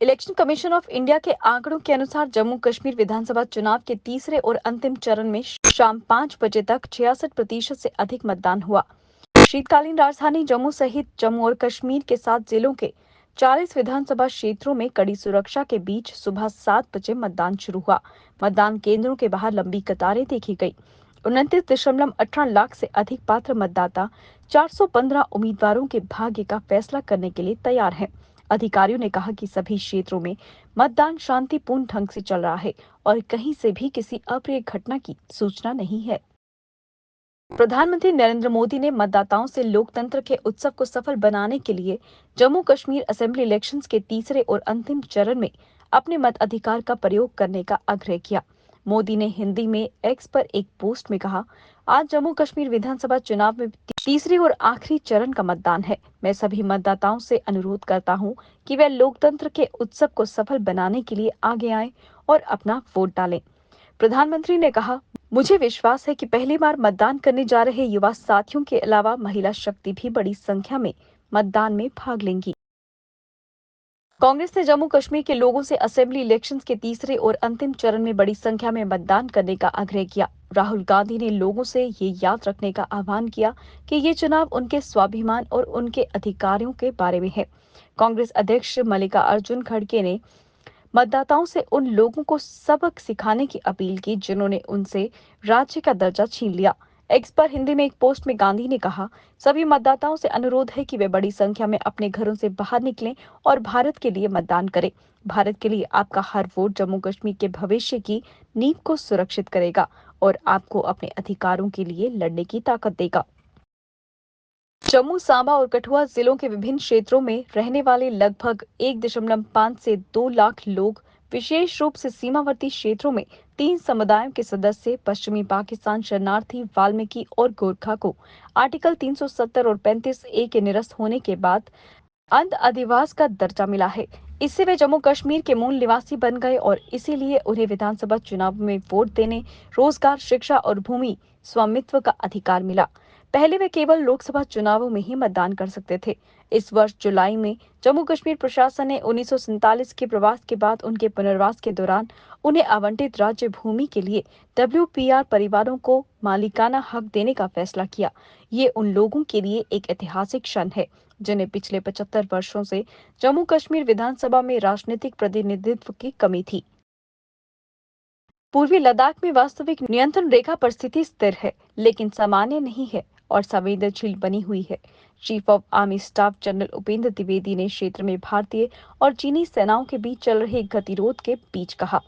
Election commission of India के आंकड़ों के अनुसार जम्मू कश्मीर विधानसभा चुनाव के तीसरे और अंतिम चरण में शाम 5 बजे तक 66% से अधिक मतदान हुआ। शीतकालीन राजधानी जम्मू सहित जम्मू और कश्मीर के 7 जिलों के 40 विधानसभा क्षेत्रों में कड़ी सुरक्षा के बीच सुबह 7 बजे मतदान शुरू हुआ। मतदान केंद्रों के बाहर लंबी कतारें देखी गई। 29.18 लाख से अधिक पात्र मतदाता 415 उम्मीदवारों के भाग्य का फैसला करने के लिए तैयार हैं। अधिकारियों ने कहा कि सभी क्षेत्रों में मतदान शांतिपूर्ण ढंग से चल रहा है और कहीं से भी किसी अप्रिय घटना की सूचना नहीं है। प्रधानमंत्री नरेंद्र मोदी ने मतदाताओं से लोकतंत्र के उत्सव को सफल बनाने के लिए जम्मू कश्मीर असेंबली इलेक्शंस के तीसरे और अंतिम चरण में अपने मताधिकार का प्रयोग करने का आग्रह किया। मोदी ने हिंदी में एक्स पर एक पोस्ट में कहा, आज जम्मू कश्मीर विधानसभा चुनाव में तीसरे और आखिरी चरण का मतदान है। मैं सभी मतदाताओं से अनुरोध करता हूं कि वे लोकतंत्र के उत्सव को सफल बनाने के लिए आगे आएं और अपना वोट डालें। प्रधानमंत्री ने कहा, मुझे विश्वास है कि पहली बार मतदान करने जा रहे युवा साथियों के अलावा महिला शक्ति भी बड़ी संख्या में मतदान में भाग लेंगी। कांग्रेस ने जम्मू कश्मीर के लोगों से असेंबली इलेक्शंस के तीसरे और अंतिम चरण में बड़ी संख्या में मतदान करने का आग्रह किया। राहुल गांधी ने लोगों से ये याद रखने का आह्वान किया कि ये चुनाव उनके स्वाभिमान और उनके अधिकारों के बारे में है। कांग्रेस अध्यक्ष मल्लिकार्जुन खड़गे ने मतदाताओं से उन लोगों को सबक सिखाने की अपील की जिन्होंने उनसे राज्य का दर्जा छीन लिया। एक्स पर हिंदी में एक पोस्ट में गांधी ने कहा, सभी मतदाताओं से अनुरोध है कि वे बड़ी संख्या में अपने घरों से बाहर निकलें और भारत के लिए मतदान करें। भारत के लिए आपका हर वोट जम्मू कश्मीर के भविष्य की नींव को सुरक्षित करेगा और आपको अपने अधिकारों के लिए लड़ने की ताकत देगा। जम्मू, सांबा और कठुआ जिलों के विभिन्न क्षेत्रों में रहने वाले लगभग 1.5 से 2 लाख लोग, विशेष रूप से सीमावर्ती क्षेत्रों में 3 समुदायों के सदस्य पश्चिमी पाकिस्तान शरणार्थी वाल्मीकि और गोरखा को आर्टिकल 370 और 35A के निरस्त होने के बाद अंध अधिवास का दर्जा मिला है। इससे वे जम्मू कश्मीर के मूल निवासी बन गए और इसीलिए उन्हें विधानसभा चुनाव में वोट देने, रोजगार, शिक्षा और भूमि स्वामित्व का अधिकार मिला। पहले वे केवल लोकसभा चुनावों में ही मतदान कर सकते थे। इस वर्ष जुलाई में जम्मू कश्मीर प्रशासन ने 1947 के प्रवास के बाद उनके पुनर्वास के दौरान उन्हें आवंटित राज्य भूमि के लिए WPR परिवारों को मालिकाना हक देने का फैसला किया। ये उन लोगों के लिए एक ऐतिहासिक क्षण है जिन्हें पिछले 75 वर्षों से जम्मू कश्मीर विधानसभा में राजनीतिक प्रतिनिधित्व की कमी थी। पूर्वी लद्दाख में वास्तविक नियंत्रण रेखा पर स्थिति स्थिर है, लेकिन सामान्य नहीं है और संवेदनशील बनी हुई है। Chief of army staff general Upendra Dwivedi ने क्षेत्र में भारतीय और चीनी सेनाओं के बीच चल रहे गतिरोध के बीच कहा।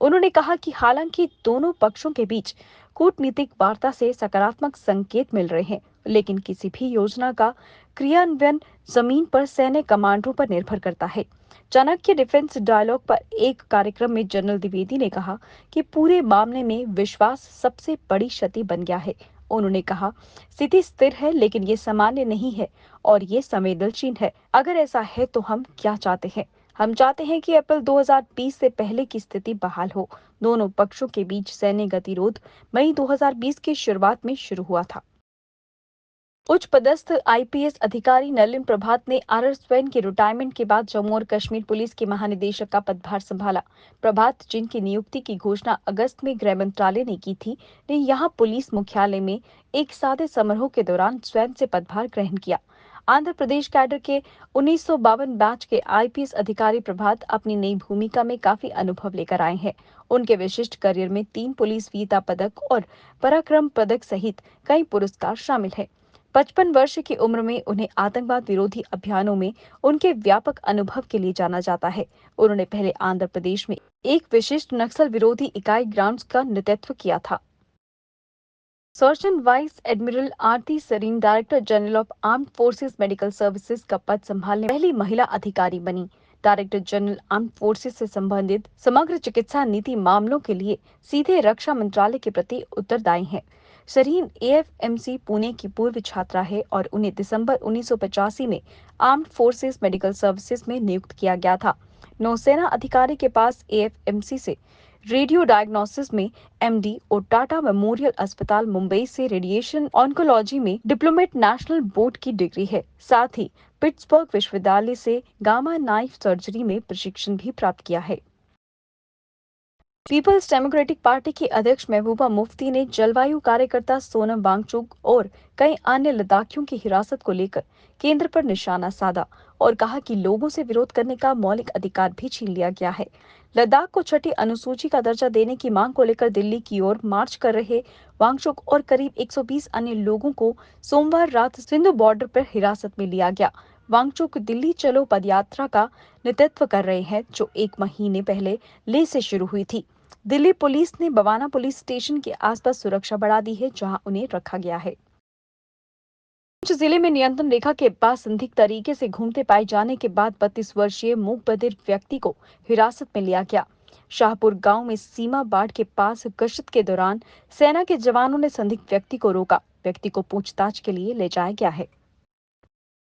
उन्होंने कहा कि हालांकि दोनों पक्षों के बीच कूटनीतिक वार्ता से सकारात्मक संकेत मिल रहे हैं, लेकिन किसी भी योजना का क्रियान्वयन जमीन पर सैन्य कमांडरों पर निर्भर करता है। चाणक्य डिफेंस डायलॉग पर एक कार्यक्रम में जनरल द्विवेदी ने कहा कि पूरे मामले में विश्वास सबसे बड़ी क्षति बन गया है। उन्होंने कहा, स्थिति स्थिर है लेकिन ये सामान्य नहीं है और ये संवेदनशील है। अगर ऐसा है तो हम क्या चाहते हैं? हम चाहते हैं कि अप्रैल 2020 से पहले की स्थिति बहाल हो। दोनों पक्षों के बीच सैन्य गतिरोध मई 2020 की शुरुआत में शुरू हुआ था। उच्च पदस्थ IPS अधिकारी नलिन प्रभात ने RR स्वैन के रिटायरमेंट के बाद जम्मू और कश्मीर पुलिस के महानिदेशक का पदभार संभाला। प्रभात, जिनकी नियुक्ति की घोषणा अगस्त में गृह मंत्रालय ने की थी, ने यहां पुलिस मुख्यालय में एक सादे समारोह के दौरान स्वयं से पदभार ग्रहण किया। आंध्र प्रदेश कैडर के 1952 बैच के IPS अधिकारी प्रभात अपनी नई भूमिका में काफी अनुभव लेकर आए हैं। उनके विशिष्ट करियर में 3 पुलिस वीरता पदक और पराक्रम पदक सहित कई पुरस्कार शामिल हैं। 55 वर्ष की उम्र में उन्हें आतंकवाद विरोधी अभियानों में उनके व्यापक अनुभव के लिए जाना जाता है। उन्होंने पहले आंध्र प्रदेश में एक विशिष्ट नक्सल विरोधी इकाई ग्राउंड्स का नेतृत्व किया था। Surgeon vice admiral Arti Sarin director general of armed forces medical services का पद संभालने पहली महिला अधिकारी बनी। डायरेक्टर जनरल आर्म्ड फोर्सेस से संबंधित समग्र चिकित्सा नीति मामलों के लिए सीधे रक्षा मंत्रालय के प्रति उत्तरदायी हैं। सरीन AFMC पुणे की पूर्व छात्रा है और उन्हें दिसंबर 1985 में आर्म्ड फोर्सेस मेडिकल सर्विसेज में नियुक्त किया गया था। नौसेना अधिकारी के पास AFMC से रेडियो डायग्नोसिस में MD और टाटा मेमोरियल अस्पताल मुंबई से रेडिएशन ऑन्कोलॉजी में डिप्लोमेट नेशनल बोर्ड की डिग्री है। साथ ही पिट्सबर्ग विश्वविद्यालय से गामा नाइफ सर्जरी में प्रशिक्षण भी प्राप्त किया है। पीपल्स डेमोक्रेटिक पार्टी की अध्यक्ष महबूबा मुफ्ती ने जलवायु कार्यकर्ता सोनम वांगचुक और कई अन्य लद्दाखियों की हिरासत को लेकर केंद्र पर निशाना साधा और कहा कि लोगों से विरोध करने का मौलिक अधिकार भी छीन लिया गया है। लद्दाख को छठी अनुसूची का दर्जा देने की मांग को लेकर दिल्ली की ओर मार्च कर रहे वांगचुक और करीब 120 अन्य लोगों को सोमवार रात सिंधु बॉर्डर पर हिरासत में लिया गया। वांगचुक दिल्ली चलो पदयात्रा का नेतृत्व कर रहे हैं, जो 1 महीने पहले लेह से शुरू हुई थी। दिल्ली पुलिस ने बवाना पुलिस स्टेशन के आसपास सुरक्षा बढ़ा दी है, जहां उन्हें रखा गया है। पुंछ जिले में नियंत्रण रेखा के पास संदिग्ध तरीके से घूमते पाए जाने के बाद 32 वर्षीय मूक बधिर व्यक्ति को हिरासत में लिया गया। शाहपुर गांव में सीमा बाढ़ के पास गश्त के दौरान सेना के जवानों ने संदिग्ध व्यक्ति को रोका। व्यक्ति को पूछताछ के लिए ले जाया गया है।